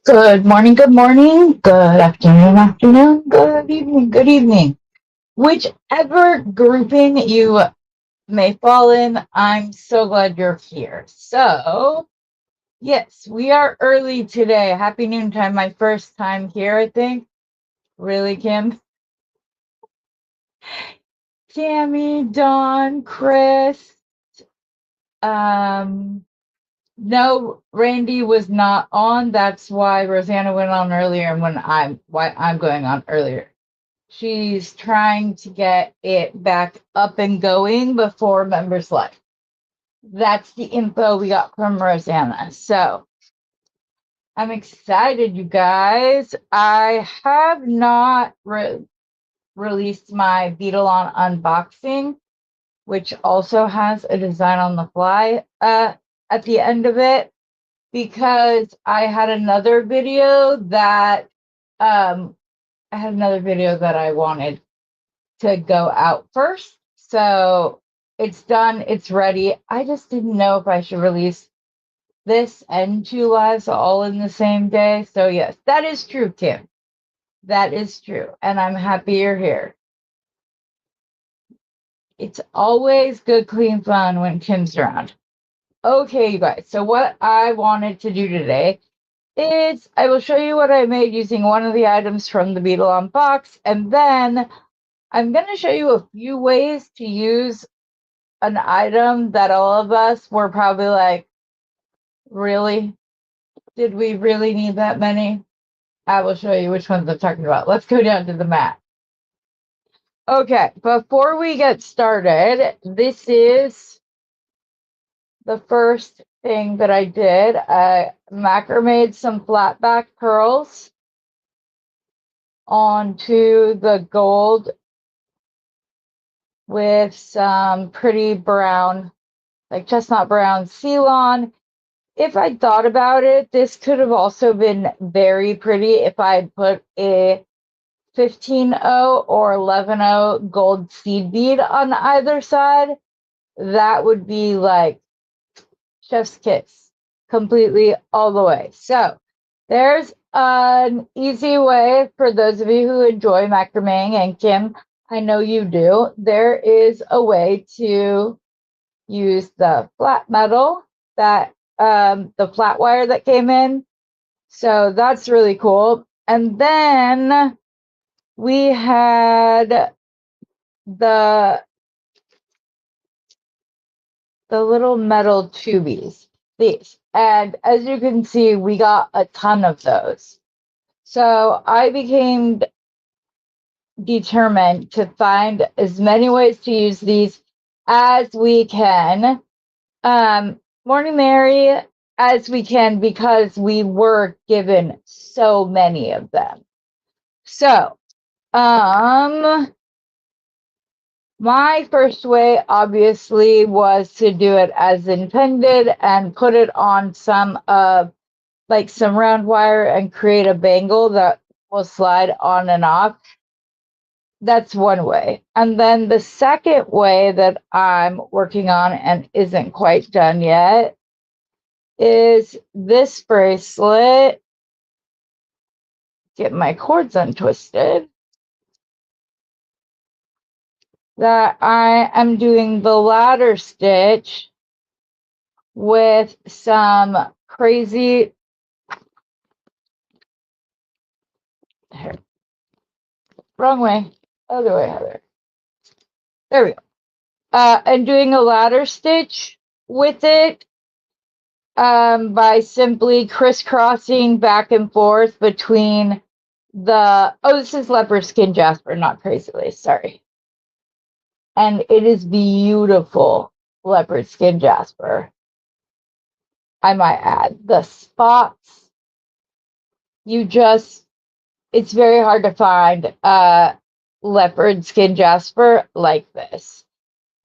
Good morning, good afternoon, good evening. Whichever grouping you may fall in, I'm so glad you're here. So, yes, we are early today. Happy noontime, my first time here, I think. Really, Kim? Tammy, Dawn, Chris. Um, no, Randy was not on. That's why Rosanna went on earlier and why I'm going on earlier. She's trying to get it back up and going before members live. That's the info we got from Rosanna. So I'm excited, you guys. I have not released my Beadalon unboxing, which also has a design on the fly at the end of it, because I had another video that I wanted to go out first. So it's done, it's ready. I just didn't know if I should release this and 2 lives all in the same day. So yes, that is true, Kim. That is true. And I'm happy you're here. It's always good, clean fun when Kim's around. Okay, you guys. So what I wanted to do today is I will show you what I made using one of the items from the Beadalon box. And then I'm going to show you a few ways to use an item that all of us were probably like, really? Did we really need that many? I will show you which ones I'm talking about. Let's go down to the mat. Okay, before we get started, this is the first thing that I did. I macrameed some flat back pearls onto the gold with some pretty brown, like chestnut brown Ceylon. If I thought about it, this could have also been very pretty if I had put a 15-0 or 11-0 gold seed bead on either side. That would be like chef's kiss, completely all the way. So there's an easy way for those of you who enjoy macrameing, and Kim, I know you do. There is a way to use the flat metal that the flat wire that came in. So that's really cool. And then we had the little metal tubies, these. And as you can see, we got a ton of those. So I became determined to find as many ways to use these as we can. Morning Mary, as we can, because we were given so many of them. So, my first way obviously was to do it as intended and put it on some round wire and create a bangle that will slide on and off. That's one way. And then the second way that I'm working on and isn't quite done yet is this bracelet. Get my cords untwisted. That I am doing the ladder stitch with some crazy. Here. Wrong way. Other way, Heather. There we go. And doing a ladder stitch with it by simply crisscrossing back and forth between this is leopard skin jasper, not crazy lace, sorry. And it is beautiful leopard skin jasper, I might add. The spots, it's very hard to find leopard skin jasper like this.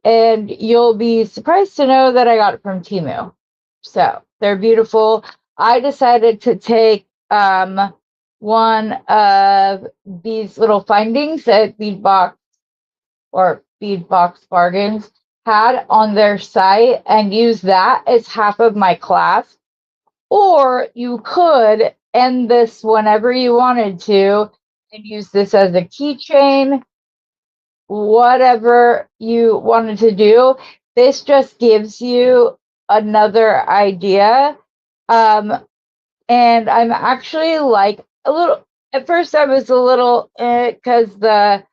And you'll be surprised to know that I got it from Temu. So they're beautiful. I decided to take one of these little findings that Beadbox Bargains had on their site and use that as half of my class. Or you could end this whenever you wanted to and use this as a keychain, whatever you wanted to do. This just gives you another idea. And I'm actually like a little, at first I was a little, because the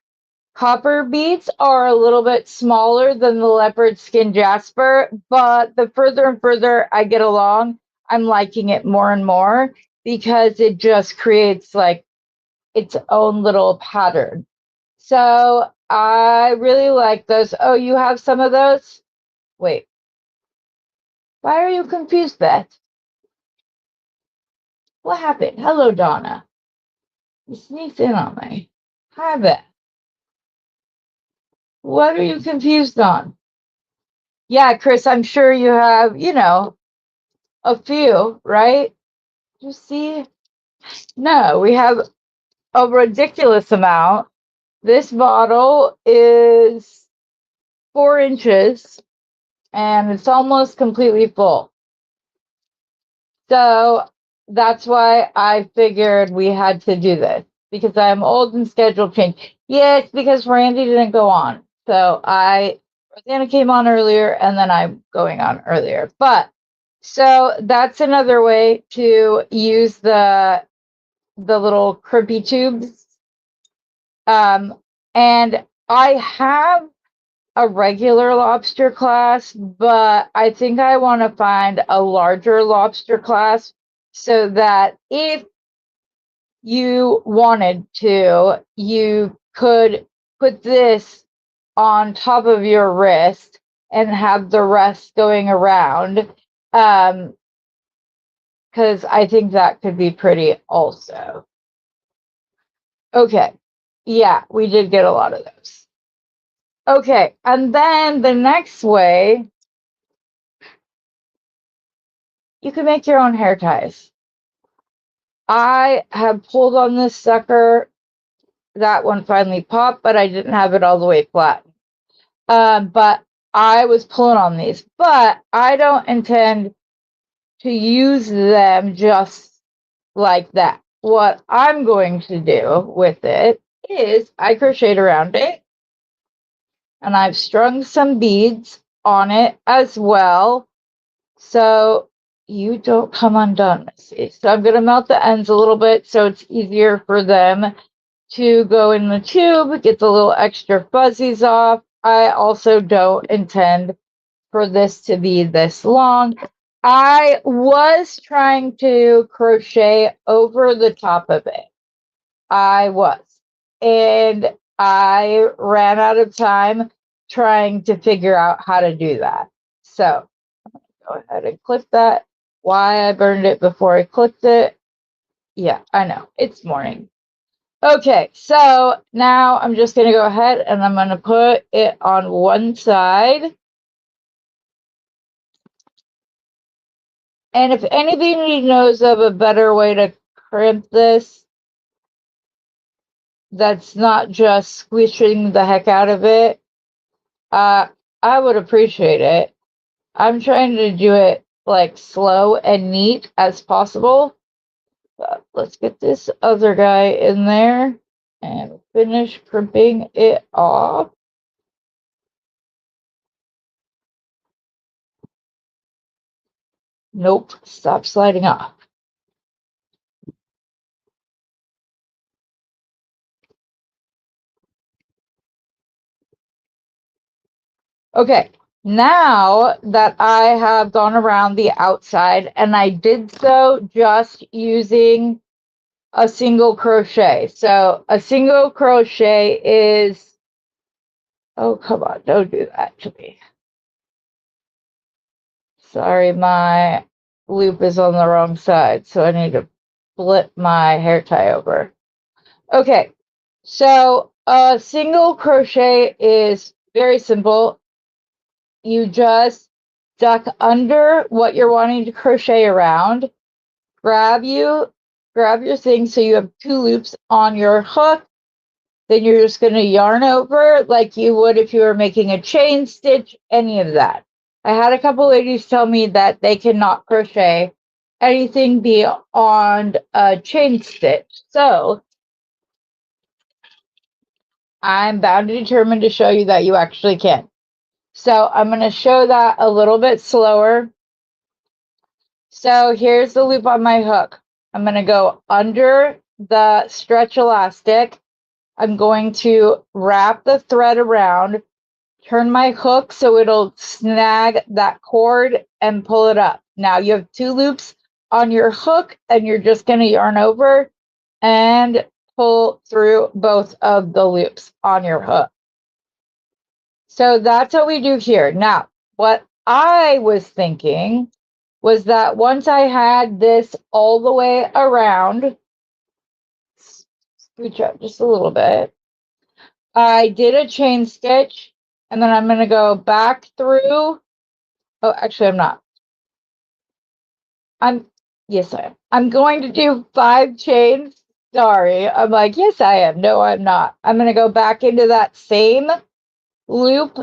copper beads are a little bit smaller than the leopard skin jasper, but the further and further I get along, I'm liking it more and more because it just creates like its own little pattern. So I really like those. Oh, you have some of those? Wait, why are you confused, Beth? What happened? Hello, Donna. You sneaked in on me. Hi, Beth. What are you confused on? Yeah, Chris, I'm sure you have, a few, right? You see? No, we have a ridiculous amount. This bottle is 4 inches and it's almost completely full. So that's why I figured we had to do this because I'm old and schedule change. Yeah, it's because Randy didn't go on. So Rosanna came on earlier and then I'm going on earlier. But so that's another way to use the little crimpy tubes. And I have a regular lobster class, but I think I want to find a larger lobster class so that if you wanted to, you could put this on top of your wrist and have the rest going around. Because I think that could be pretty also. Okay. Yeah, we did get a lot of those. Okay, and then the next way, you can make your own hair ties. I have pulled on this sucker. That one finally popped, but I didn't have it all the way flat. But I was pulling on these, but I don't intend to use them just like that. What I'm going to do with it is I crocheted around it and I've strung some beads on it as well. So you don't come undone, Missy. So I'm going to melt the ends a little bit so it's easier for them to go in the tube, get the little extra fuzzies off. I also don't intend for this to be this long. I was trying to crochet over the top of it. I was. And I ran out of time trying to figure out how to do that. So go ahead and clip that. Why I burned it before I clipped it. Yeah, I know. It's morning. Okay, so now I'm just going to go ahead and I'm going to put it on one side. And if anybody knows of a better way to crimp this, that's not just squishing the heck out of it, I would appreciate it. I'm trying to do it like slow and neat as possible. But let's get this other guy in there and finish crimping it off. Nope, stop sliding off. Okay, now that I have gone around the outside, and I did so just using a single crochet. So a single crochet is, oh, come on, don't do that to me. Sorry, my loop is on the wrong side, so I need to flip my hair tie over. Okay, so a single crochet is very simple. You just duck under what you're wanting to crochet around, grab your thing so you have 2 loops on your hook. Then you're just going to yarn over like you would if you were making a chain stitch, any of that. I had a couple ladies tell me that they cannot crochet anything beyond a chain stitch. So I'm bound and determined to show you that you actually can. So I'm going to show that a little bit slower. So here's the loop on my hook. I'm going to go under the stretch elastic. I'm going to wrap the thread around, turn my hook so it'll snag that cord and pull it up. Now you have 2 loops on your hook and you're just going to yarn over and pull through both of the loops on your hook. So that's what we do here. Now, what I was thinking was that once I had this all the way around, scooch up just a little bit, I did a chain stitch, and then I'm going to go back through. Oh, actually, I'm not. Yes, I am. I'm going to do 5 chains. Sorry. I'm like, yes, I am. No, I'm not. I'm going to go back into that same loop,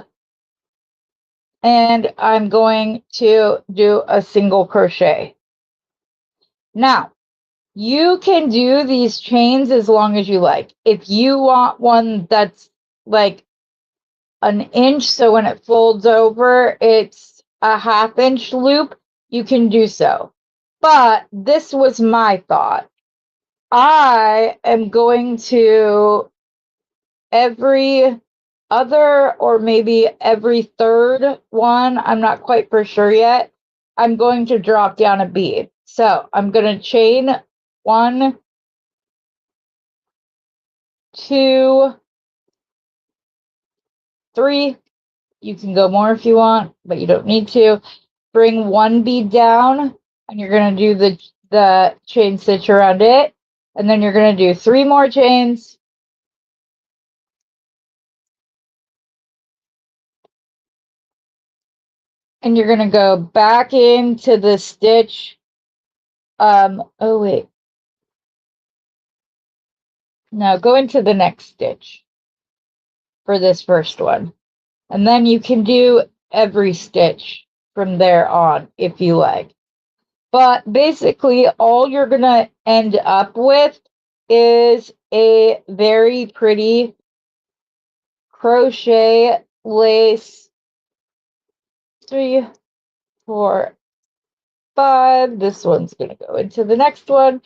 and I'm going to do a single crochet. Now, you can do these chains as long as you like. If you want one that's like an inch, so when it folds over, it's a 1/2 inch loop, you can do so. But this was my thought. I am going to every other or maybe every third one, I'm not quite for sure yet, I'm going to drop down a bead. So I'm going to chain 1, 2, 3. You can go more if you want, but you don't need to. Bring 1 bead down, and you're going to do the chain stitch around it. And then you're going to do 3 more chains. And you're going to go back into the stitch. Oh, wait. No, go into the next stitch for this first one. And then you can do every stitch from there on if you like. But basically, all you're going to end up with is a very pretty crochet lace 3, 4, 5. This one's going to go into the next one.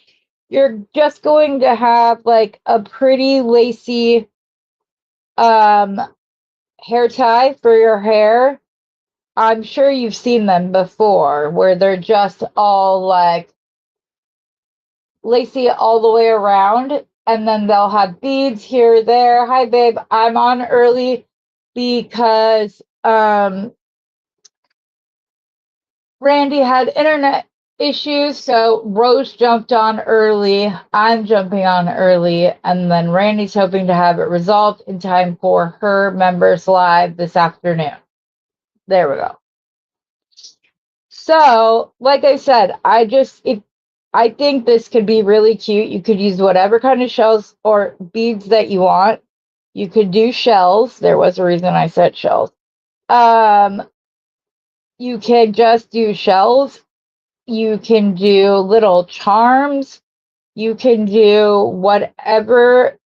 You're just going to have like a pretty lacy hair tie for your hair. I'm sure you've seen them before where they're just all like lacy all the way around, and then they'll have beads here, there. Hi, babe. I'm on early because Randy had internet issues, so Rose jumped on early. I'm jumping on early, and then Randy's hoping to have it resolved in time for her members live this afternoon. There we go. So, like I said, I think this could be really cute. You could use whatever kind of shells or beads that you want. You could do shells. There was a reason I said shells. You can just do shells. You can do little charms. You can do whatever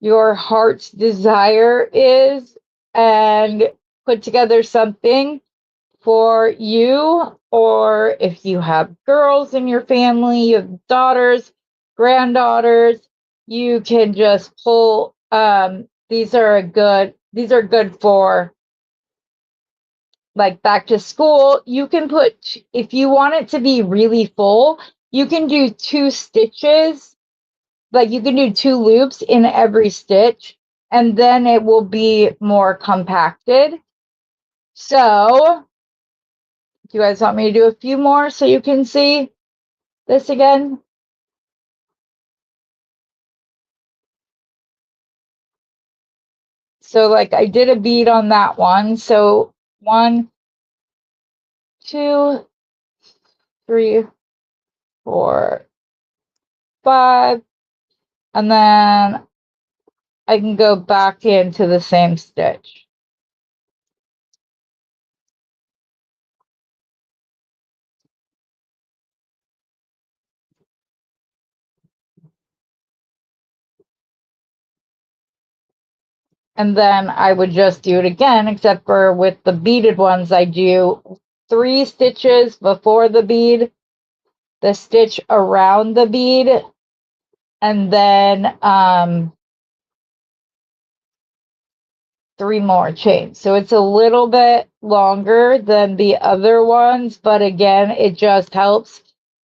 your heart's desire is and put together something for you, or if you have girls in your family, you have daughters, granddaughters, you can just pull these are good for like back to school. You can put, if you want it to be really full, you can do 2 stitches, like you can do 2 loops in every stitch, and then it will be more compacted. So do you guys want me to do a few more so you can see this again? So like I did a bead on that one. So 1, 2, 3, 4, 5. And then I can go back into the same stitch. And then I would just do it again, except for with the beaded ones, I do 3 stitches before the bead, the stitch around the bead, and then 3 more chains. So it's a little bit longer than the other ones, but again, it just helps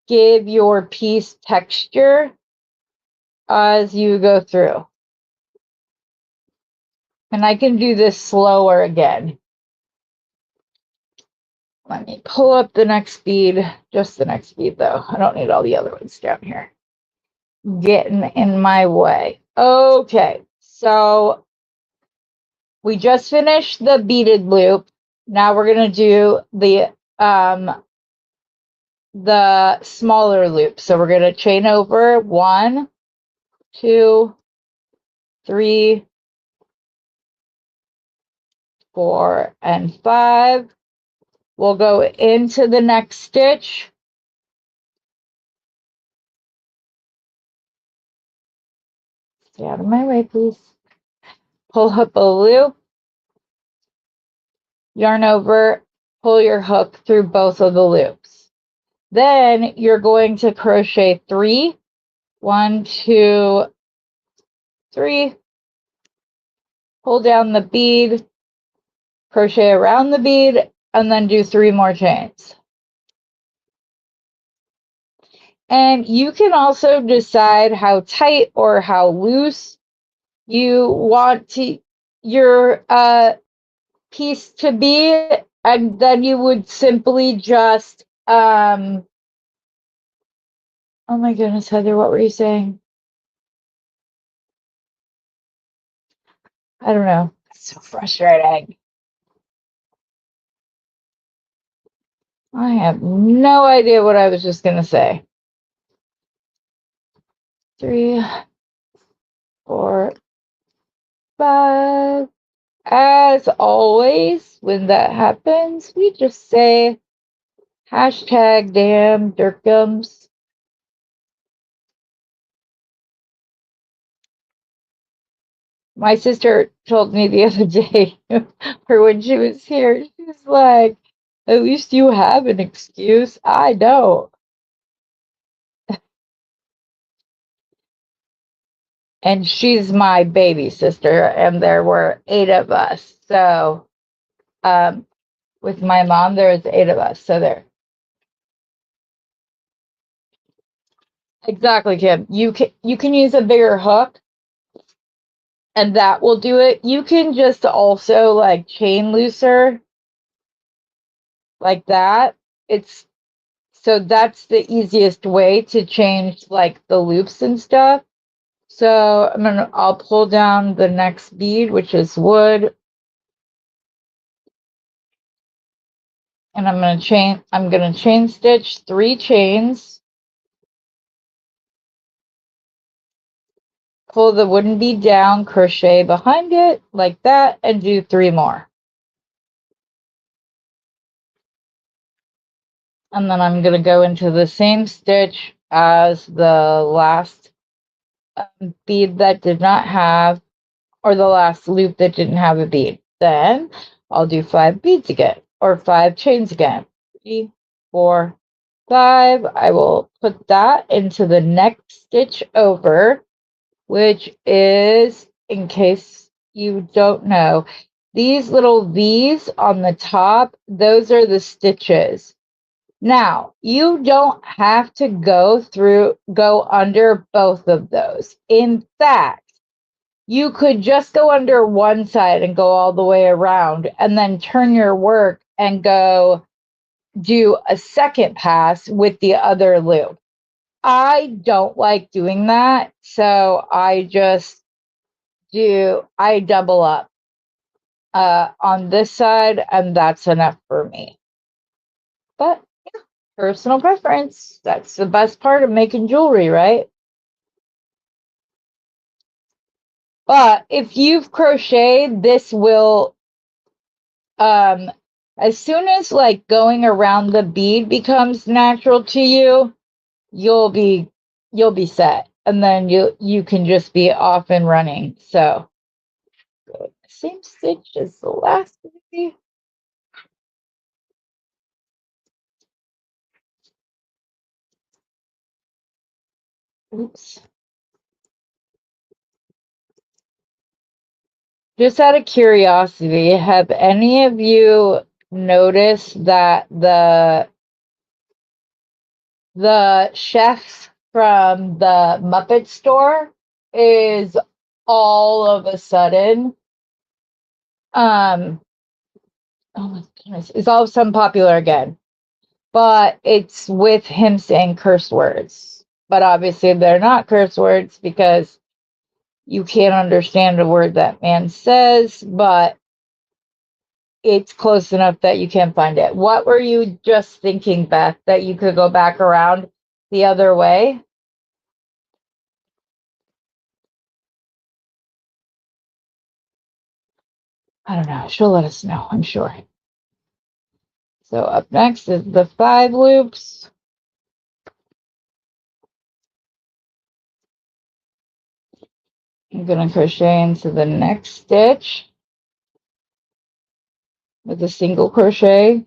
give your piece texture as you go through. And I can do this slower again. Let me pull up the next bead, just the next bead though. I don't need all the other ones down here. Getting in my way. Okay, so we just finished the beaded loop. Now we're gonna do the smaller loop. So we're gonna chain over 1, 2, 3, 4, and 5. We'll go into the next stitch. Stay out of my way, please. Pull up a loop, yarn over, pull your hook through both of the loops. Then you're going to crochet 3, 1, 2, 3, pull down the bead, crochet around the bead, and then do 3 more chains. And you can also decide how tight or how loose you want your piece to be, and then you would simply just oh my goodness, Heather, what were you saying? I don't know. It's so frustrating. I have no idea what I was just gonna say. 3, 4, 5. As always, when that happens, we just say hashtag damn Dirkums. My sister told me the other day, or when she was here, she was like, at least you have an excuse. I don't. And she's my baby sister, and there were 8 of us. So, with my mom, there's 8 of us. So there. Exactly, Kim. You can use a bigger hook, and that will do it. You can just also like chain looser like that. So that's the easiest way to change like the loops and stuff. So I'll pull down the next bead, which is wood. And I'm gonna chain stitch 3 chains. Pull the wooden bead down, crochet behind it like that, and do 3 more. And then I'm gonna go into the same stitch as the last bead that did not have, or the last loop that didn't have a bead. Then I'll do 5 beads again, or 5 chains again. 3, 4, 5. I will put that into the next stitch over, which is, in case you don't know, these little V's on the top, those are the stitches. Now, you don't have to go under both of those. In fact, you could just go under one side and go all the way around, and then turn your work and go do a second pass with the other loop. I don't like doing that, so I just I double up on this side, and that's enough for me. But yeah, personal preference. That's the best part of making jewelry, right? But if you've crocheted, this will as soon as like going around the bead becomes natural to you, you'll be set, and then you can just be off and running. So good. same stitch as the last baby. Oops. Just out of curiosity, have any of you noticed that the chef from the Muppet store is all of a sudden oh my goodness, is all of a sudden popular again, but it's with him saying curse words, but obviously they're not curse words because you can't understand a word that man says, but it's close enough that you can find it. What were you just thinking, Beth, that you could go back around the other way? I don't know. She'll let us know, I'm sure. So up next is the 5 loops. I'm going to crochet into the next stitch with a single crochet.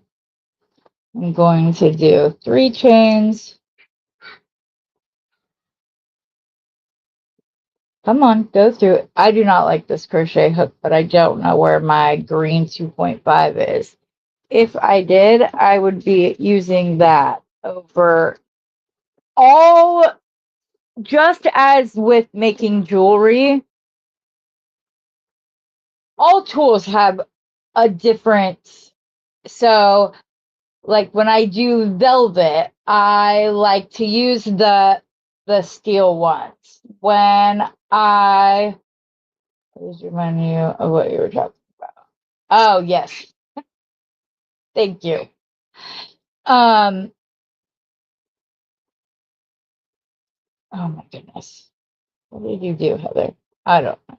I'm going to do 3 chains. Come on, go through it. I do not like this crochet hook, but I don't know where my green 2.5 is. If I did, I would be using that over all, just as with making jewelry. All tools have a different, so like when I do velvet, I like to use the steel ones. When I, please remind you of what you were talking about. Oh yes, thank you. Oh my goodness, what did you do, Heather? I don't know.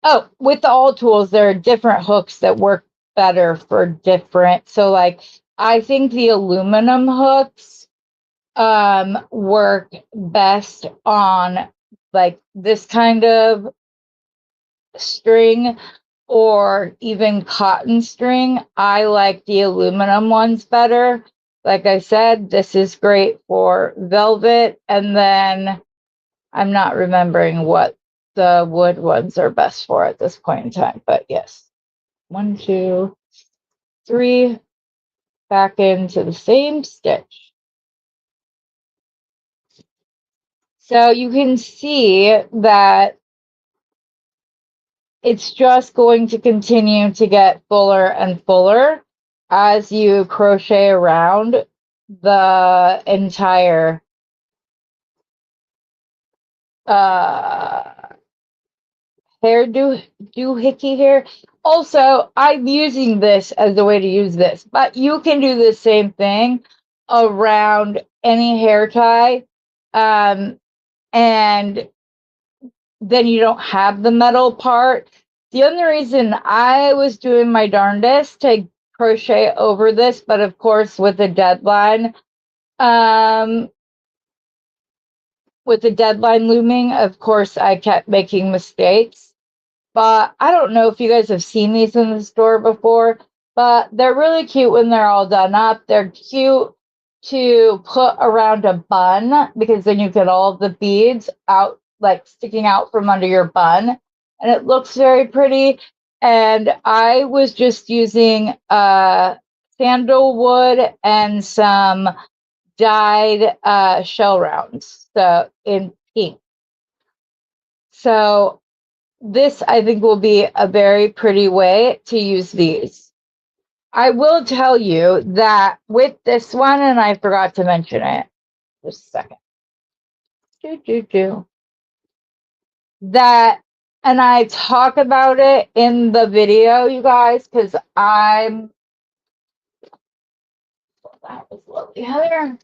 Oh, with the all tools, there are different hooks that work better for different. So like I think the aluminum hooks work best on like this kind of string or even cotton string. I like the aluminum ones better. Like I said, this is great for velvet, and then I'm not remembering what the wood ones are best for at this point in time, but yes. 1, 2, 3, back into the same stitch. So you can see that it's just going to continue to get fuller and fuller as you crochet around the entire hair doohickey here. Also, I'm using this as a way to use this, but you can do the same thing around any hair tie. And then you don't have the metal part. The only reason I was doing my darndest to crochet over this, but of course with the deadline looming, of course I kept making mistakes. But I don't know if you guys have seen these in the store before, but they're really cute when they're all done up. They're cute to put around a bun because then you get all the beads out, like sticking out from under your bun, and it looks very pretty. And I was just using sandalwood and some dyed shell rounds, so in pink. So this, I think, will be a very pretty way to use these. I will tell you that with this one, and I forgot to mention it, just a second. That, and I talk about it in the video, you guys, because that was lovely, Heather.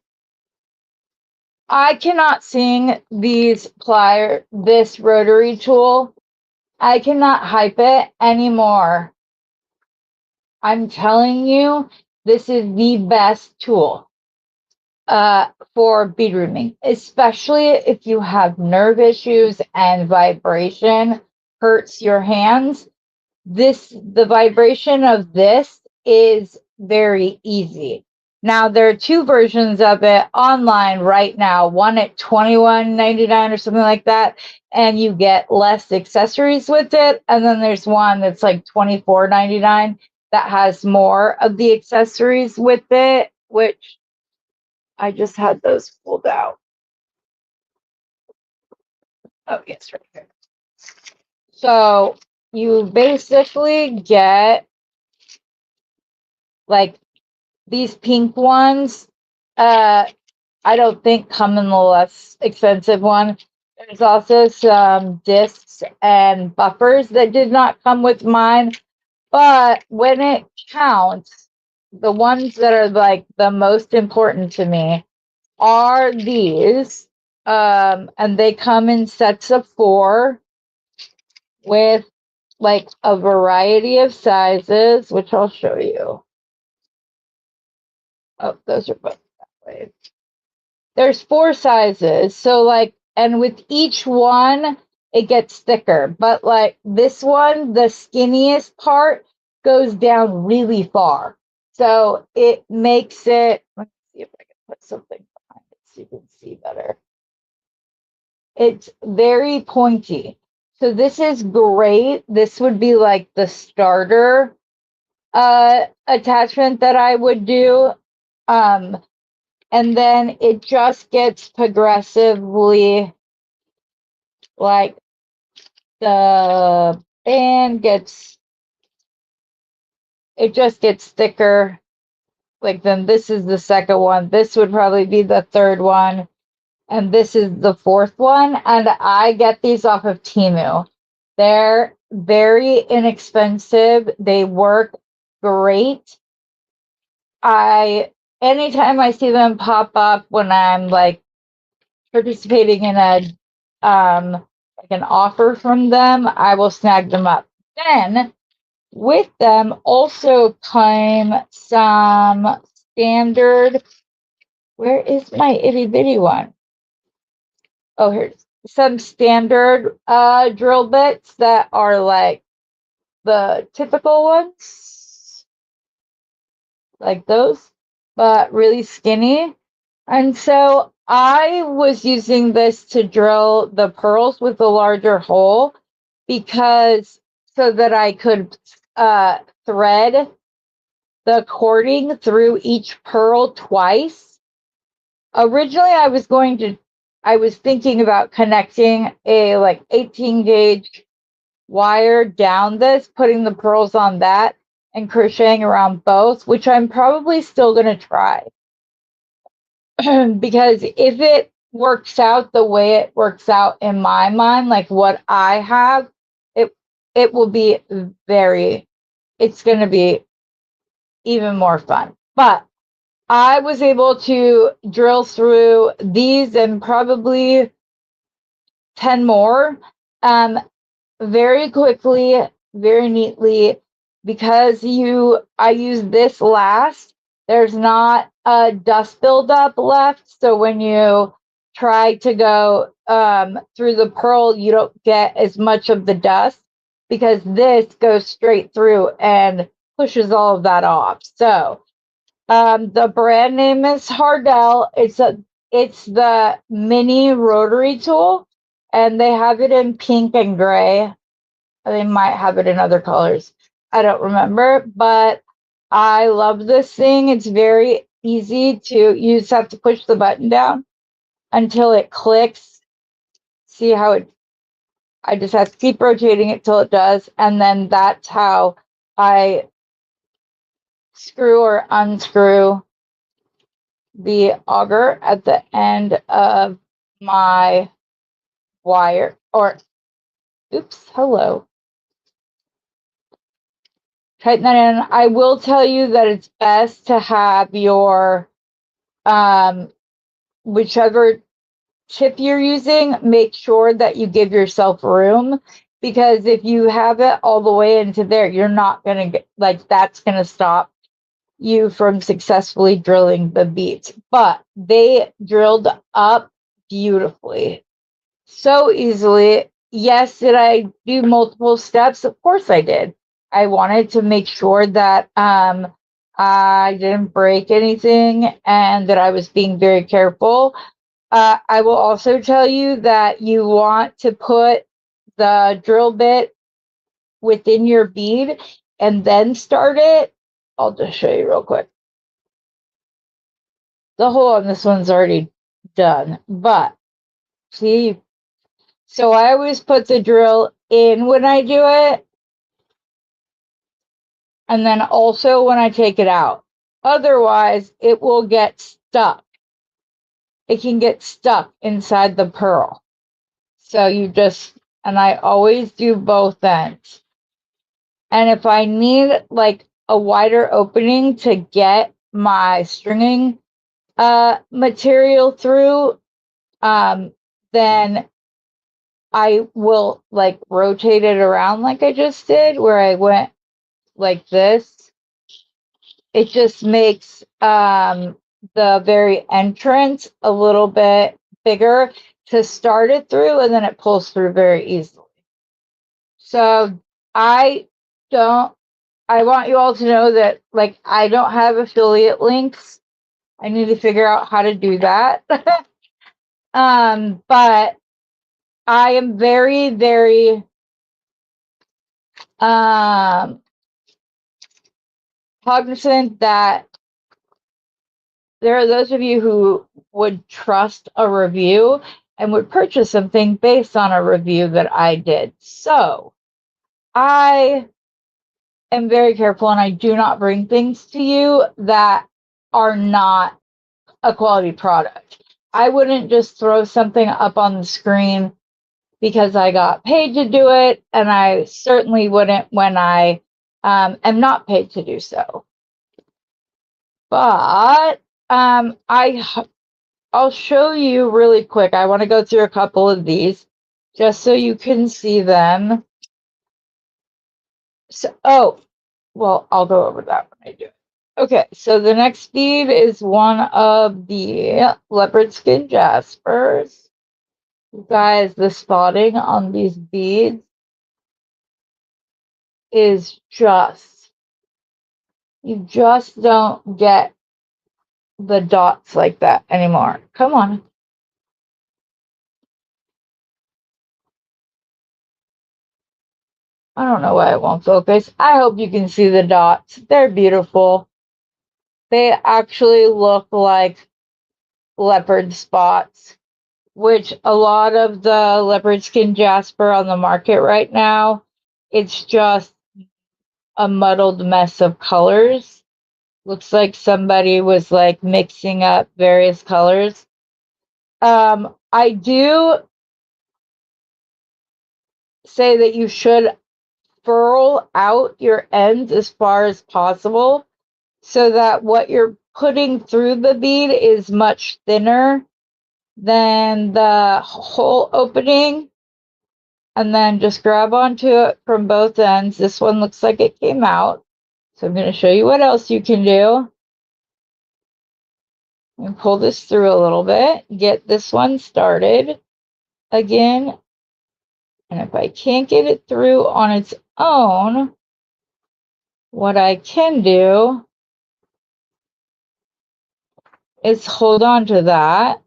I cannot sing this rotary tool. I cannot hype it anymore. I'm telling you, this is the best tool for bead rooming, especially if you have nerve issues and vibration. hurts your hands, the vibration of this is very easy. Now there are two versions of it online right now, one at $21.99 or something like that, and you get less accessories with it, and then there's one that's like $24.99 that has more of the accessories with it, which I just had those pulled out. Oh yes, right here. So you basically get like these pink ones. I don't think come in the less expensive one. There's also some discs and buffers that did not come with mine, but when it counts, the ones that are like the most important to me are these, and they come in sets of 4 with like a variety of sizes, which I'll show you. Oh, those are both that way. There's 4 sizes, so like, and with each one it gets thicker, but like this one, the skinniest part goes down really far, so it makes it, let's see if I can put something behind it so you can see better. It's very pointy, so this is great. This would be like the starter attachment that I would do. And then it just gets progressively, like the band gets, it just gets thicker. Like then this is the second one. This would probably be the third one. And this is the fourth one. And I get these off of Temu. They're very inexpensive. They work great. Anytime I see them pop up when I'm like participating in a like an offer from them, I will snag them up. Then with them also came some standard, where is my itty bitty one? Oh, here's some standard drill bits that are like the typical ones, like those, but really skinny. And so I was using this to drill the pearls with a larger hole, because so that I could thread the cording through each pearl twice. Originally, I was thinking about connecting a like 18 gauge wire down this, putting the pearls on that, and crocheting around both, which I'm probably still going to try. Because if it works out the way it works out in my mind, like what I have, it will be it's going to be even more fun. But I was able to drill through these and probably 10 more very quickly, very neatly, because I use this last. There's not a dust buildup left, so when you try to go through the pearl, you don't get as much of the dust, because this goes straight through and pushes all of that off. So the brand name is Hardell. It's the mini rotary tool, and they have it in pink and gray. They might have it in other colors. I don't remember, but I love this thing. It's very easy to, you just have to push the button down until it clicks. See how I just have to keep rotating it till it does. And then that's how I screw or unscrew the auger at the end of my wire, or oops, hello. Tighten that in. I will tell you that it's best to have your whichever tip you're using, make sure that you give yourself room, because if you have it all the way into there, you're not gonna get, like, that's gonna stop you from successfully drilling the beads. But they drilled up beautifully, so easily. yes, did I do multiple steps? Of course I did. I wanted to make sure that I didn't break anything and that I was being very careful. I will also tell you that you want to put the drill bit within your bead and then start it. I'll just show you real quick. The hole on this one's already done, but see, so I always put the drill in when I do it, and then also when I take it out. Otherwise, it will get stuck. It can get stuck inside the pearl. So you just, and I always do both ends. And if I need like a wider opening to get my stringing material through, then I will like rotate it around like I just did, where I went like this. It just makes the very entrance a little bit bigger to start it through, and then it pulls through very easily. So I don't, I want you all to know that like I don't have affiliate links. I need to figure out how to do that. But I am very, very cognizant that there are those of you who would trust a review and would purchase something based on a review that I did. So I am very careful and I do not bring things to you that are not a quality product. I wouldn't just throw something up on the screen because I got paid to do it, and I certainly wouldn't when I am not paid to do so. But I'll show you really quick. I want to go through a couple of these just so you can see them. So, oh, well, I'll go over that when I do it. Okay, so the next bead is one of the leopard skin jaspers. You guys, the spotting on these beads is just, you just don't get the dots like that anymore. Come on. I don't know why it won't focus. I hope you can see the dots. They're beautiful. They actually look like leopard spots, which a lot of the leopard skin jasper on the market right now, it's just a muddled mess of colors. Looks like somebody was like mixing up various colors. I do say that you should furl out your ends as far as possible so that what you're putting through the bead is much thinner than the hole opening. And then just grab onto it from both ends. This one looks like it came out. So I'm going to show you what else you can do. And pull this through a little bit. Get this one started again. And if I can't get it through on its own, what I can do is hold on to that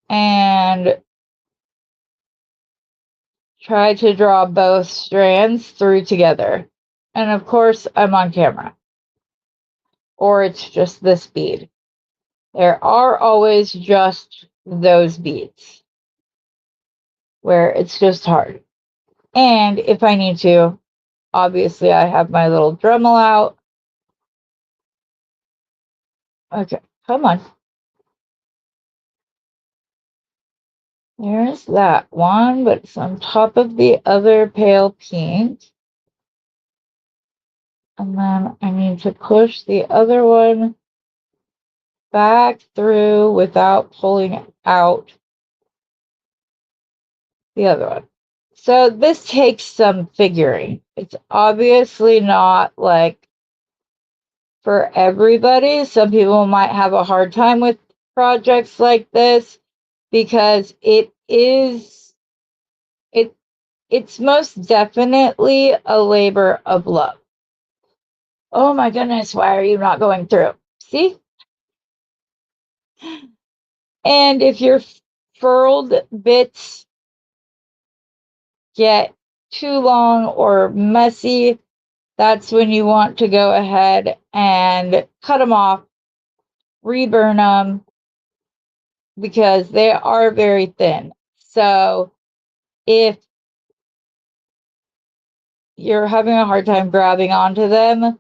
and try to draw both strands through together. And of course, I'm on camera. Or it's just this bead. There are always just those beads where it's just hard. And if I need to, obviously I have my little Dremel out. Okay, come on. There's that one, but it's on top of the other pale pink. And then I need to push the other one back through without pulling out the other one. So this takes some figuring. It's obviously not like for everybody. Some people might have a hard time with projects like this because it it's most definitely a labor of love. Oh my goodness, why are you not going through? See? And if your furled bits get too long or messy, that's when you want to go ahead and cut them off, reburn them, because they are very thin. So if you're having a hard time grabbing onto them,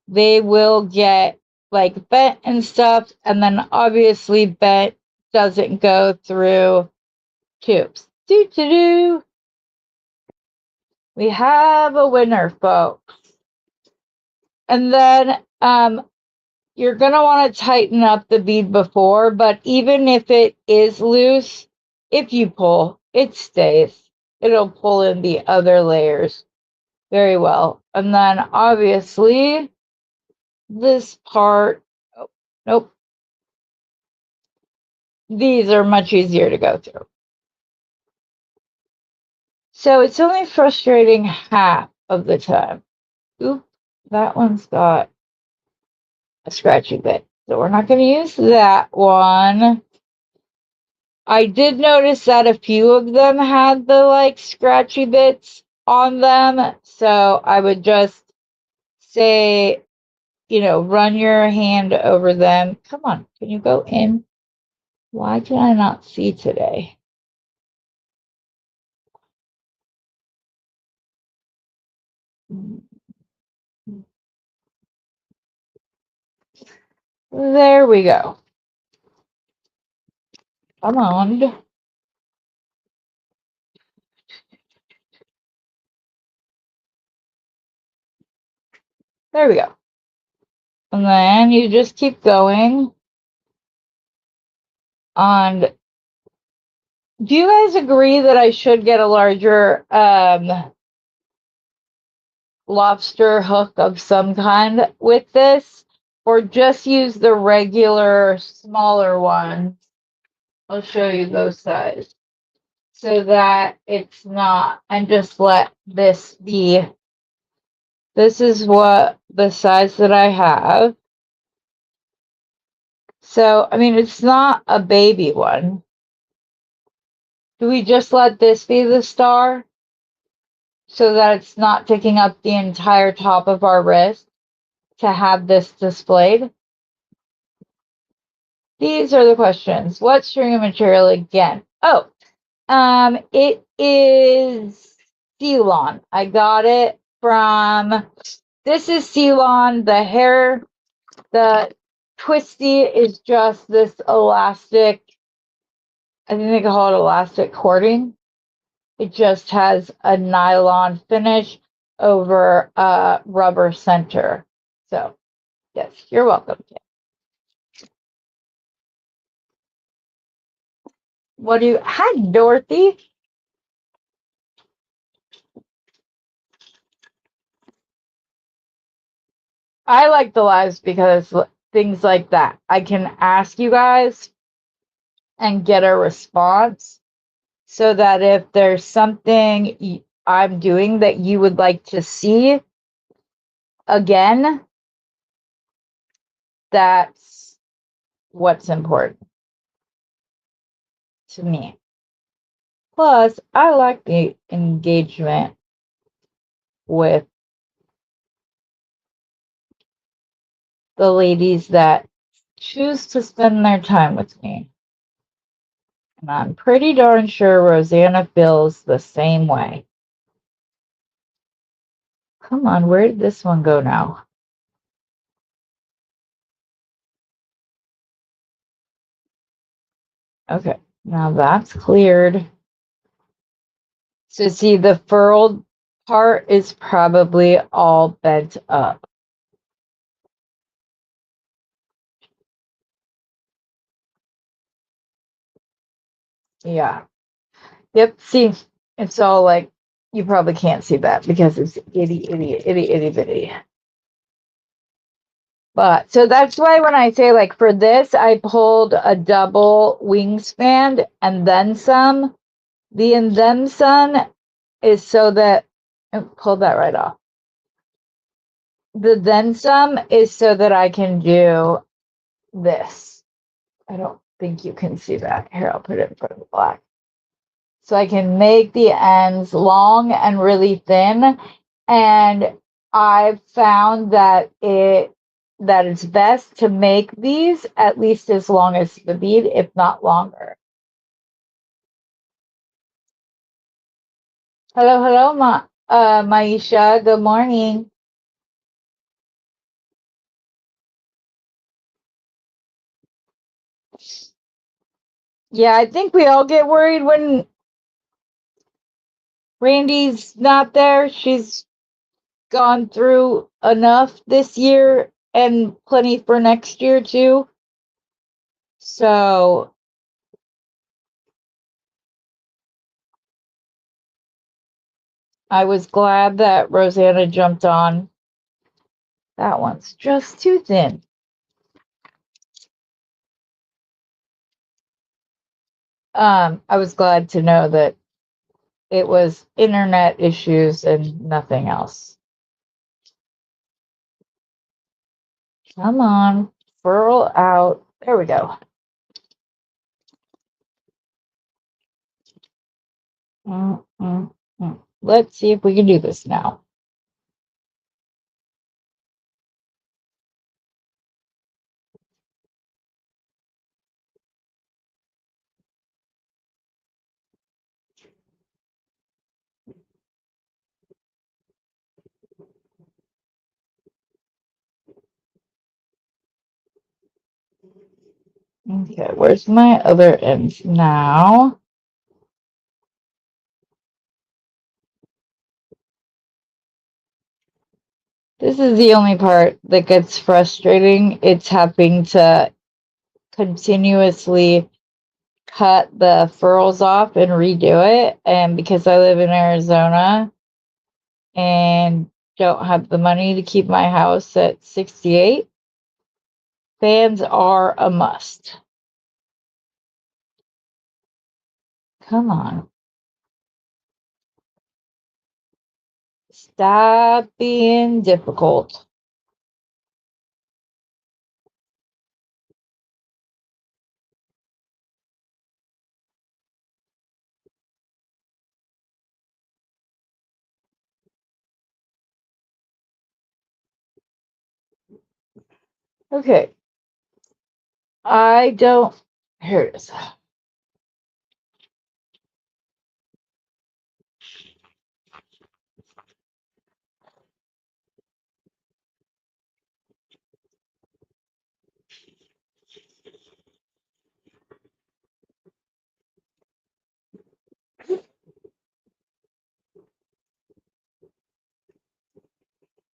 they will get like bent and stuff, and then obviously bent doesn't go through tubes. We have a winner, folks. And then you're going to want to tighten up the bead before, but even if it is loose, if you pull, it stays. It'll pull in the other layers very well. And then obviously this part, oh, nope. These are much easier to go through. So it's only frustrating half of the time. Oop, that one's got a scratchy bit. So we're not going to use that one. I did notice that a few of them had the like scratchy bits on them. So I would just say, you know, run your hand over them. Come on, can you go in? Why can I not see today? There we go. Come on. There we go. And then you just keep going. And do you guys agree that I should get a larger lobster hook of some kind with this, or just use the regular smaller ones? I'll show you those size so that it's not, and just let this be. This is what the size that I have. So, I mean, it's not a baby one. Do we just let this be the star so that it's not taking up the entire top of our wrist to have this displayed? These are the questions. What string material again? Oh, it is Beadalon. I got it from, this is Beadalon. The hair, the twisty is just this elastic, I think they call it elastic cording. It just has a nylon finish over a rubber center. So, yes, you're welcome. What do you, hi, Dorothy. I like the lives because things like that. I can ask you guys and get a response so that if there's something I'm doing that you would like to see again, that's what's important to me. Plus, I like the engagement with the ladies that choose to spend their time with me. And I'm pretty darn sure Rosanna feels the same way. Come on, where did this one go now? Okay, now that's cleared. So see, the furled part is probably all bent up. Yeah. Yep, see, it's all like, you probably can't see that because it's itty bitty. But so that's why when I say like for this, I pulled a double wingspan and then some. The and then some is so that, pull that right off. The then some is so that I can do this. I don't think you can see that. Here, I'll put it in front of the black. So I can make the ends long and really thin. And I've found that it's best to make these at least as long as the bead, if not longer. Hello, Maisha. Good morning. Yeah, I think we all get worried when Randy's not there. She's gone through enough this year and plenty for next year too. So I was glad that Rosanna jumped on. That one's just too thin. I was glad to know that it was internet issues and nothing else. Come on, furl out. There we go. Mm, mm, mm. Let's see if we can do this now. Okay, where's my other ends now? This is the only part that gets frustrating. It's having to continuously cut the furls off and redo it. And because I live in Arizona and don't have the money to keep my house at 68, fans are a must. Come on. Stop being difficult. Okay. I don't. Here it is.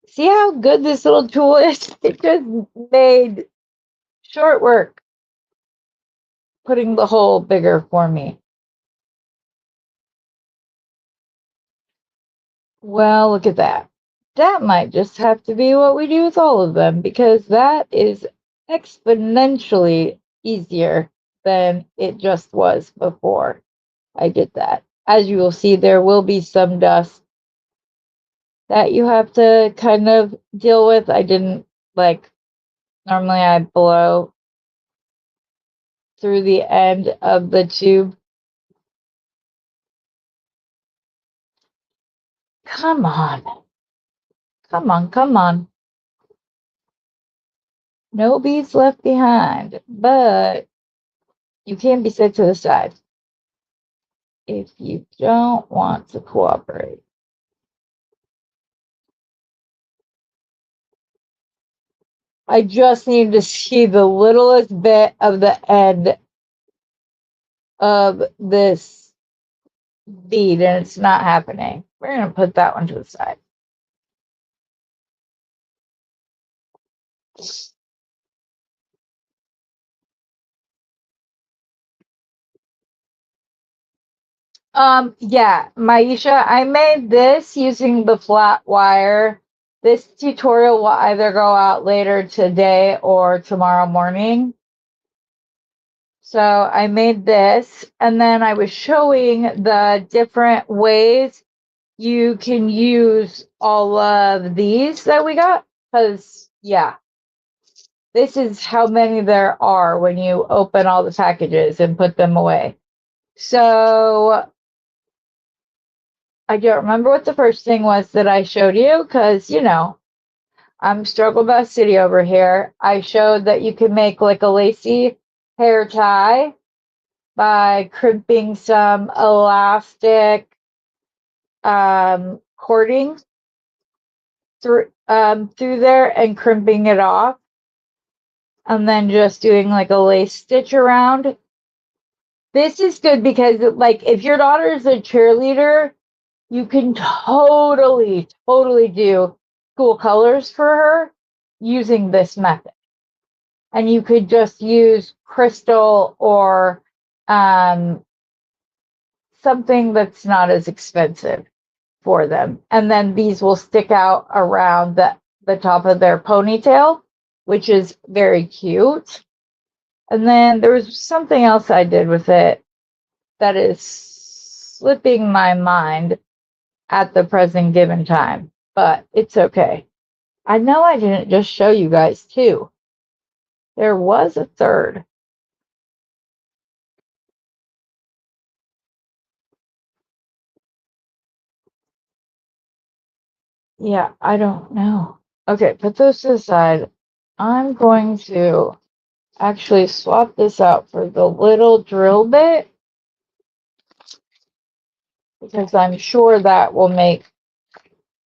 See how good this little tool is? It just made short work putting the hole bigger for me. Well, look at that. That might just have to be what we do with all of them, because that is exponentially easier than it just was before I did that. As you will see, there will be some dust that you have to kind of deal with. I didn't like, normally I blow through the end of the tube. Come on. Come on, come on. No beads left behind, but you can be set to the side if you don't want to cooperate. I just need to see the littlest bit of the end of this bead, and it's not happening. We're going to put that one to the side. Yeah, Maisha, I made this using the flat wire. This tutorial will either go out later today or tomorrow morning. So I made this, and then I was showing the different ways you can use all of these that we got, because yeah, this is how many there are when you open all the packages and put them away. So I don't remember what the first thing was that I showed you, because you know, I'm Struggle Bus City over here. I showed that you can make like a lacy hair tie by crimping some elastic cording through there and crimping it off, and then just doing like a lace stitch around. This is good because like if your daughter is a cheerleader, you can totally do school colors for her using this method. And you could just use crystal or something that's not as expensive for them. And then these will stick out around the top of their ponytail, which is very cute. And then there was something else I did with it that is slipping my mind at the present given time, but it's okay. I know I didn't just show you guys two. There was a third. Yeah, I don't know. Okay, put those to the side. I'm going to actually swap this out for the little drill bit, because I'm sure that will make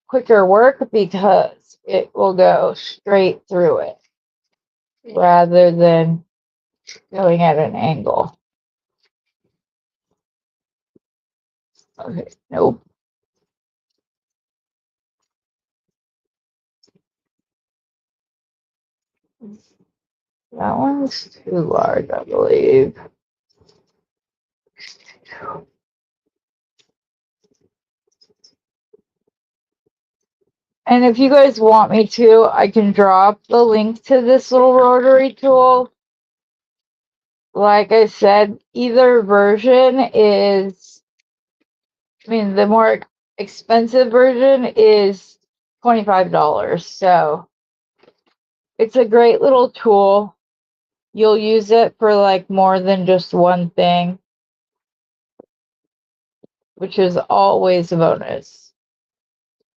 quicker work because it will go straight through it rather than going at an angle. Okay, nope. That one's too large, I believe. And if you guys want me to, I can drop the link to this little rotary tool. Like I said, either version is, I mean, the more expensive version is $25. So it's a great little tool. You'll use it for like more than just one thing, which is always a bonus.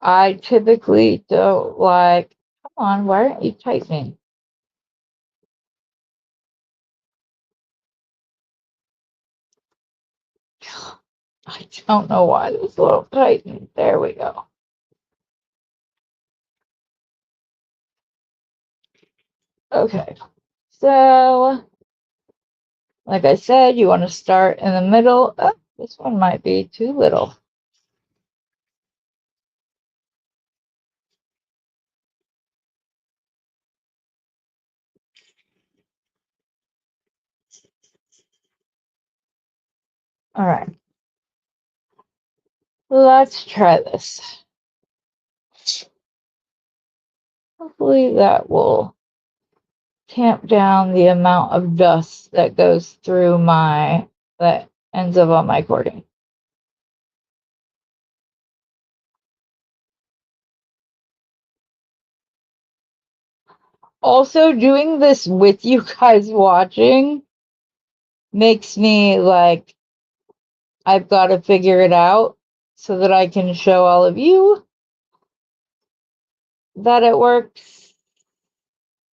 I typically don't like, come on, why aren't you tightening? I don't know why this little tighten. There we go. Okay, so like I said, you want to start in the middle. Oh, this one might be too little. All right, let's try this. Hopefully that will tamp down the amount of dust that goes through that ends up on my cording. Also, doing this with you guys watching makes me like, I've got to figure it out so that I can show all of you that it works.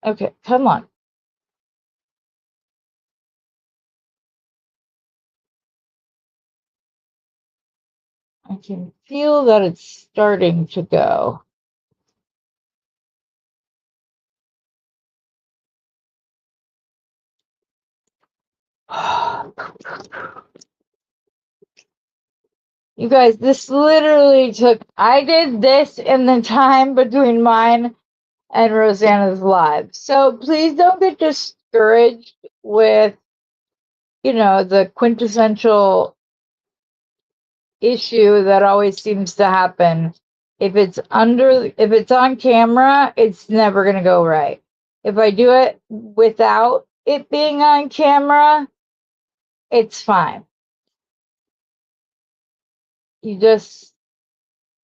Okay, come on. I can feel that it's starting to go. You guys, this literally took, I did this in the time between mine and Rosanna's live. So please don't get discouraged with, you know, the quintessential issue that always seems to happen. If it's on camera, it's never going to go right. If I do it without it being on camera, it's fine. You just,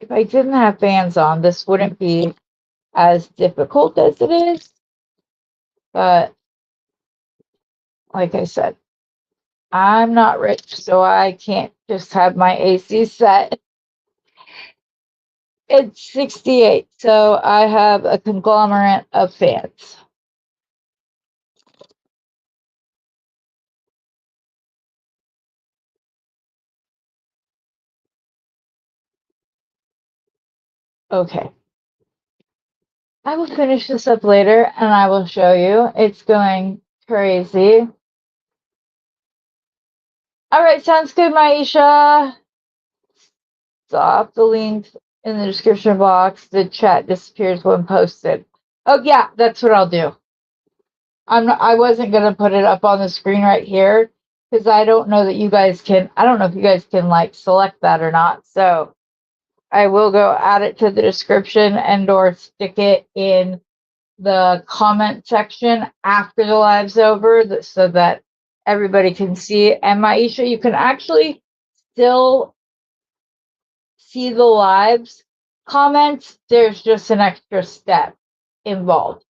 if I didn't have fans on, this wouldn't be as difficult as it is. But like I said, I'm not rich, so I can't just have my AC set. It's 68, so I have a conglomerate of fans. Okay. I will finish this up later and I will show you. It's going crazy. All right, sounds good, Maisha. Stop the link in the description box. The chat disappears when posted. Oh yeah, that's what I'll do. I wasn't gonna put it up on the screen right here because I don't know that you guys can. I don't know if you guys can like select that or not. So I will go add it to the description and or stick it in the comment section after the live's over so that everybody can see it. And Maisha, you can actually still see the lives comments. There's just an extra step involved.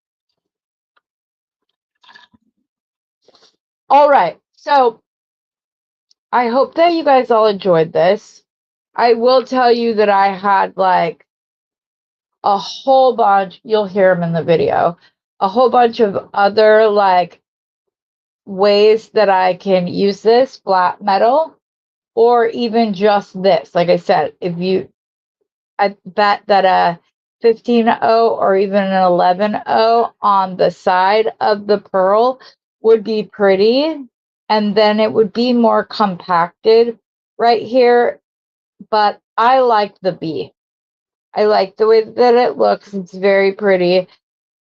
All right, so I hope that you guys all enjoyed this. I will tell you that I had like a whole bunch, you'll hear them in the video, a whole bunch of other like ways that I can use this flat metal, or even just this. Like I said, if you, I bet that a 15-0 or even an 11-0 on the side of the pearl would be pretty, and then it would be more compacted right here. But I like the B. I like the way that it looks. It's very pretty.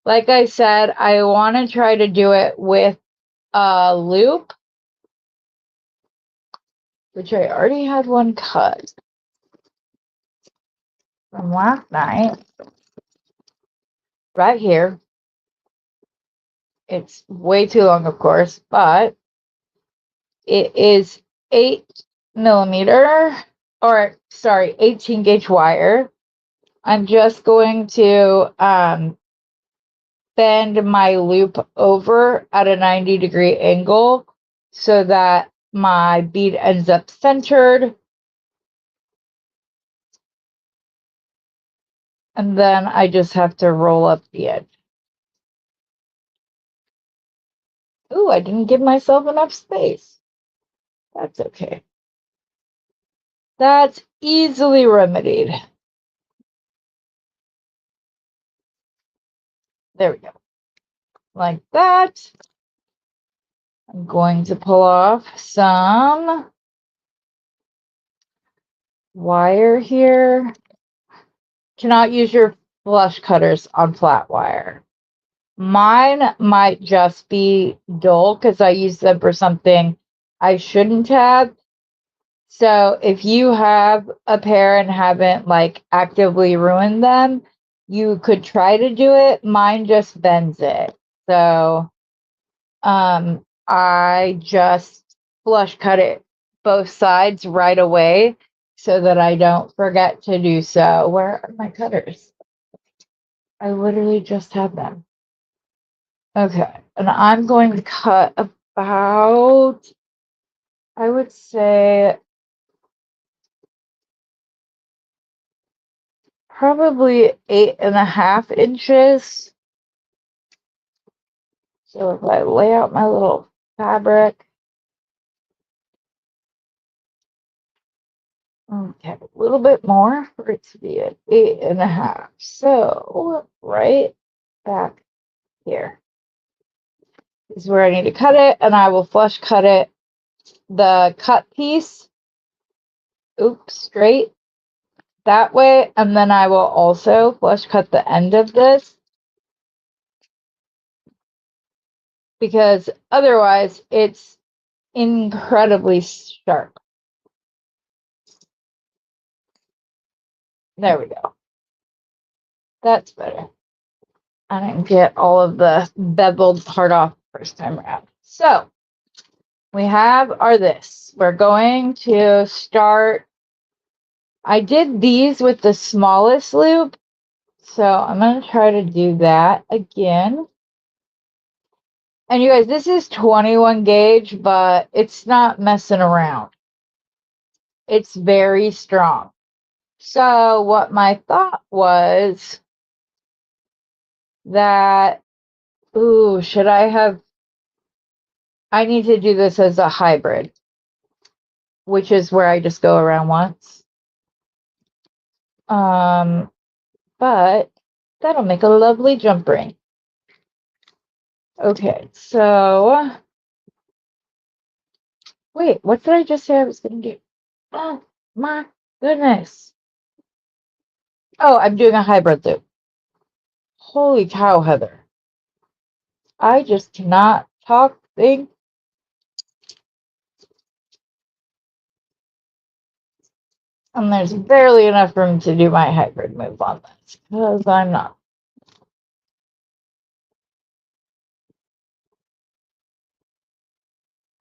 Like I said, I want to try to do it with a loop, which I already had one cut from last night right here. It's way too long, of course, but it is 8mm, or sorry, 18 gauge wire. I'm just going to bend my loop over at a 90-degree angle so that my bead ends up centered. And then I just have to roll up the edge. Ooh, I didn't give myself enough space. That's okay. That's easily remedied. There we go. Like that. I'm going to pull off some wire here. Cannot use your flush cutters on flat wire. Mine might just be dull because I use them for something I shouldn't have. So if you have a pair and haven't like actively ruined them, you could try to do it. Mine just bends it. So I just flush cut it both sides right away so that I don't forget to do so. Where are my cutters? I literally just have them. Okay, and I'm going to cut about, I would say, probably 8.5 inches. So if I lay out my little fabric, okay, a little bit more for it to be at 8.5. So right back here is where I need to cut it, and I will flush cut it, the cut piece, oops, straight that way, and then I will also flush cut the end of this because otherwise it's incredibly sharp. There we go. That's better. I didn't get all of the beveled part off first time around. So we have our this. We're going to start I did these with the smallest loop, so I'm going to try to do that again. And you guys, this is 21 gauge, but it's not messing around. It's very strong. So what my thought was that, ooh, should I have, I need to do this as a hybrid, which is where I just go around once. But that'll make a lovely jump ring. Okay, so wait, what did I just say I was gonna do? Oh my goodness. Oh, I'm doing a hybrid loop. Holy cow, Heather. I just cannot talk, think. And there's barely enough room to do my hybrid move on this, because I'm not.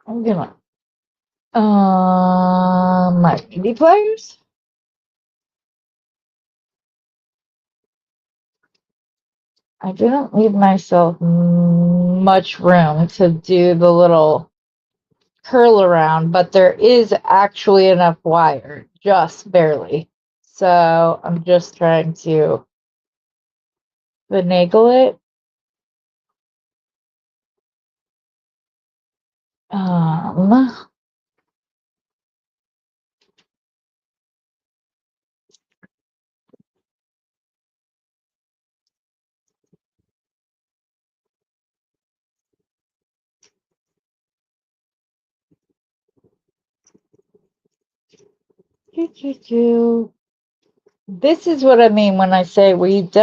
I'm gonna my indie players. I didn't leave myself much room to do the little curl around, but there is actually enough wire, just barely. So I'm just trying to finagle it. Um, This is what I mean when I say we'd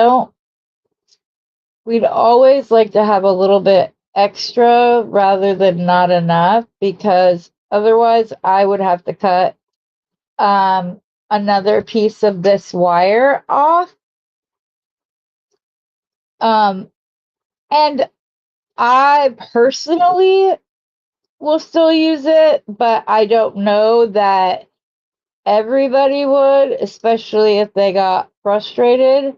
always like to have a little bit extra rather than not enough, because otherwise I would have to cut another piece of this wire off. And I personally will still use it, but I don't know that everybody would, especially if they got frustrated.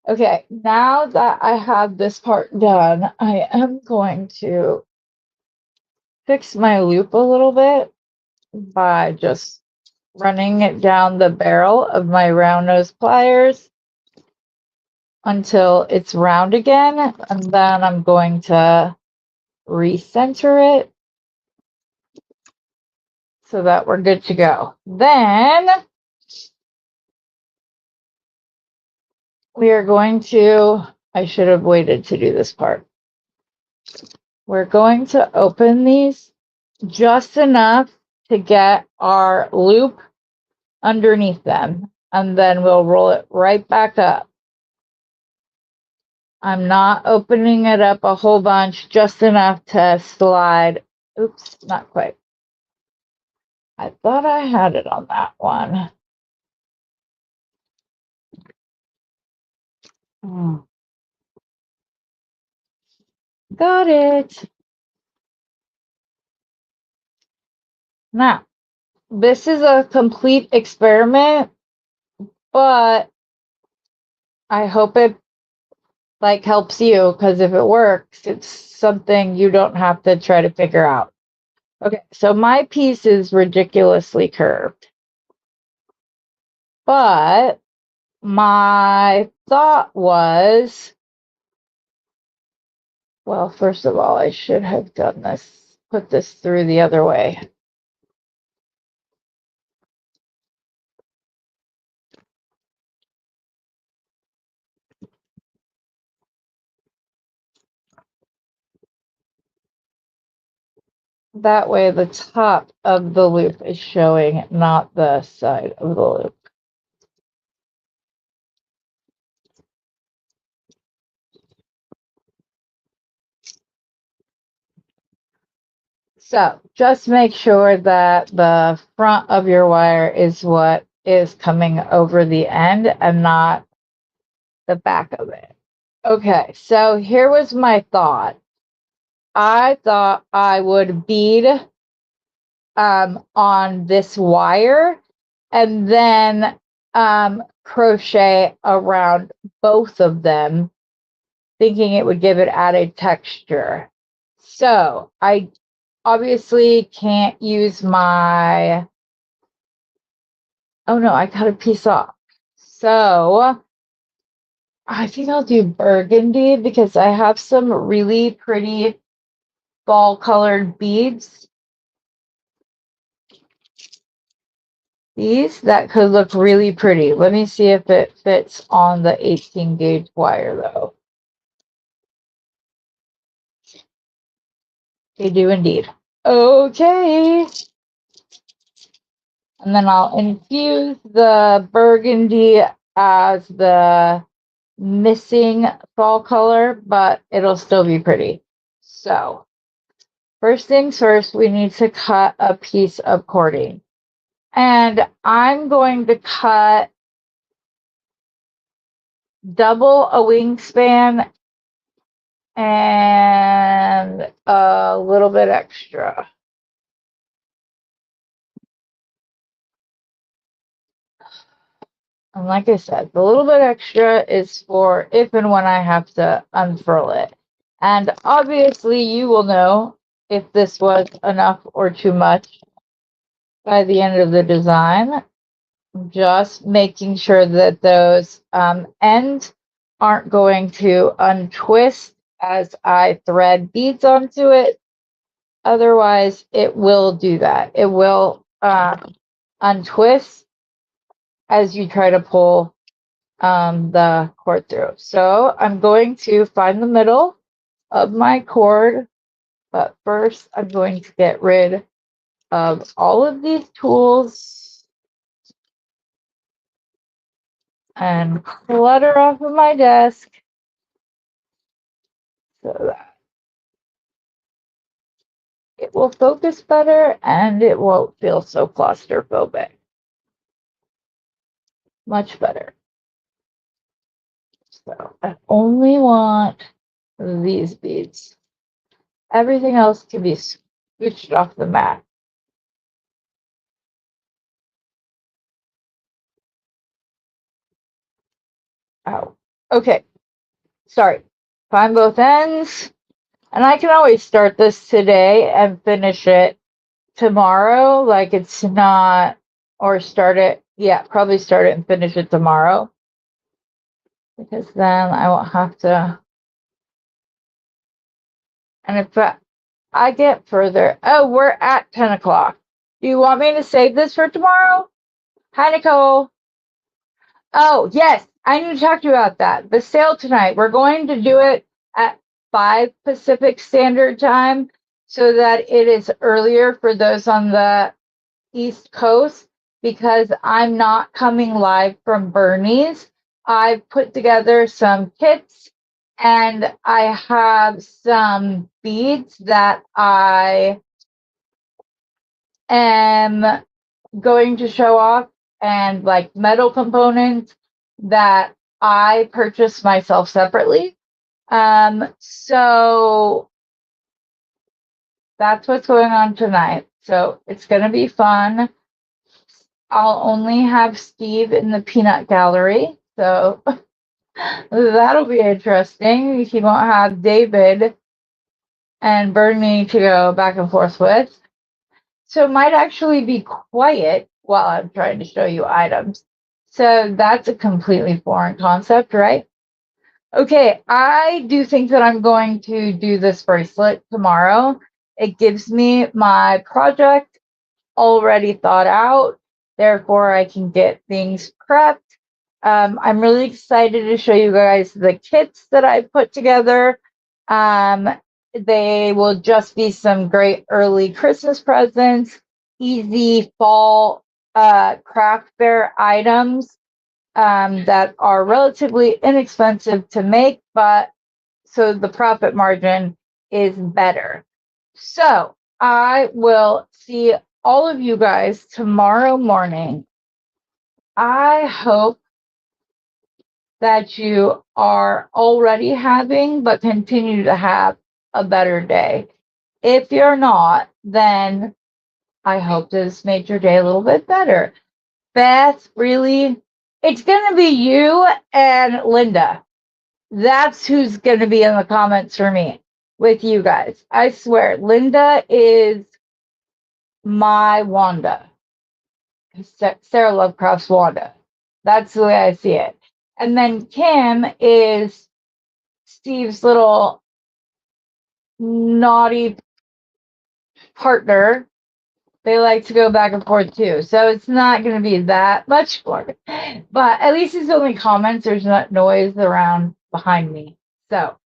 Okay, now that I have this part done, I am going to fix my loop a little bit by just running it down the barrel of my round nose pliers until it's round again, and then I'm going to recenter it so that we're good to go. Then we are going to, I should have waited to do this part. We're going to open these just enough to get our loop underneath them, and then we'll roll it right back up. I'm not opening it up a whole bunch, just enough to slide. Oops, not quite. I thought I had it on that one. Got it. Now, this is a complete experiment, but I hope it like helps you, because if it works, it's something you don't have to try to figure out. Okay, so my piece is ridiculously curved, but my thought was, well, first of all, I should have done this, put this through the other way. That way the top of the loop is showing, not the side of the loop. So just make sure that the front of your wire is what is coming over the end and not the back of it. Okay, so here was my thought. I thought I would bead on this wire and then crochet around both of them, thinking it would give it added texture. So I obviously can't use my, oh no, I cut a piece off. So I think I'll do burgundy because I have some really pretty fall colored beads. These that could look really pretty. Let me see if it fits on the 18 gauge wire though. They do indeed. Okay. And then I'll infuse the burgundy as the missing fall color, but it'll still be pretty. So first things first, we need to cut a piece of cording. And I'm going to cut double a wingspan and a little bit extra. And like I said, the little bit extra is for if and when I have to unfurl it. And obviously you will know if this was enough or too much by the end of the design. Just making sure that those ends aren't going to untwist as I thread beads onto it. Otherwise, it will do that. It will untwist as you try to pull the cord through. So I'm going to find the middle of my cord, but first I'm going to get rid of all of these tools and clutter off of my desk so that it will focus better and it won't feel so claustrophobic. Much better. So I only want these beads. Everything else can be scooched off the mat. Oh, okay. Sorry. Find both ends. And I can always start this today and finish it tomorrow. Like it's not, or start it. Yeah, probably start it and finish it tomorrow. Because then I won't have to. And if I get further, oh, we're at 10 o'clock. Do you want me to save this for tomorrow? Hi, Nicole. Oh, yes, I need to talk to you about that. The sale tonight, we're going to do it at 5 Pacific Standard Time so that it is earlier for those on the East Coast because I'm not coming live from Bernie's. I've put together some kits and I have some beads that I am going to show off and like metal components that I purchased myself separately. So that's what's going on tonight. So it's going to be fun. I'll only have Steve in the peanut gallery. So that'll be interesting. He won't have David and Bernie to go back and forth with. So it might actually be quiet while I'm trying to show you items. So that's a completely foreign concept, right? Okay, I do think that I'm going to do this bracelet tomorrow. It gives me my project already thought out. Therefore, I can get things prepped. I'm really excited to show you guys the kits that I put together. They will just be some great early Christmas presents, easy fall craft fair items that are relatively inexpensive to make, but so the profit margin is better. So I will see all of you guys tomorrow morning. I hope that you are already having, but continue to have a better day. If you're not, then I hope this made your day a little bit better. Beth, really? It's going to be you and Linda. That's who's going to be in the comments for me with you guys. I swear, Linda is my Wanda. Sarah Lovecraft's Wanda. That's the way I see it. And then Kim is Steve's little naughty partner. They like to go back and forth too. So it's not going to be that much more. But at least it's only comments. There's not noise around behind me. So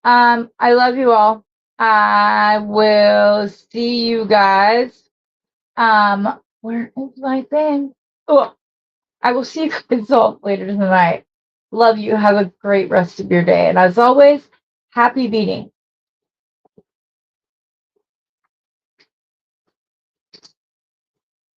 I love you all. I will see you guys. Where is my thing? Oh, I will see you guys all later tonight. Love you. Have a great rest of your day. And as always, happy beading.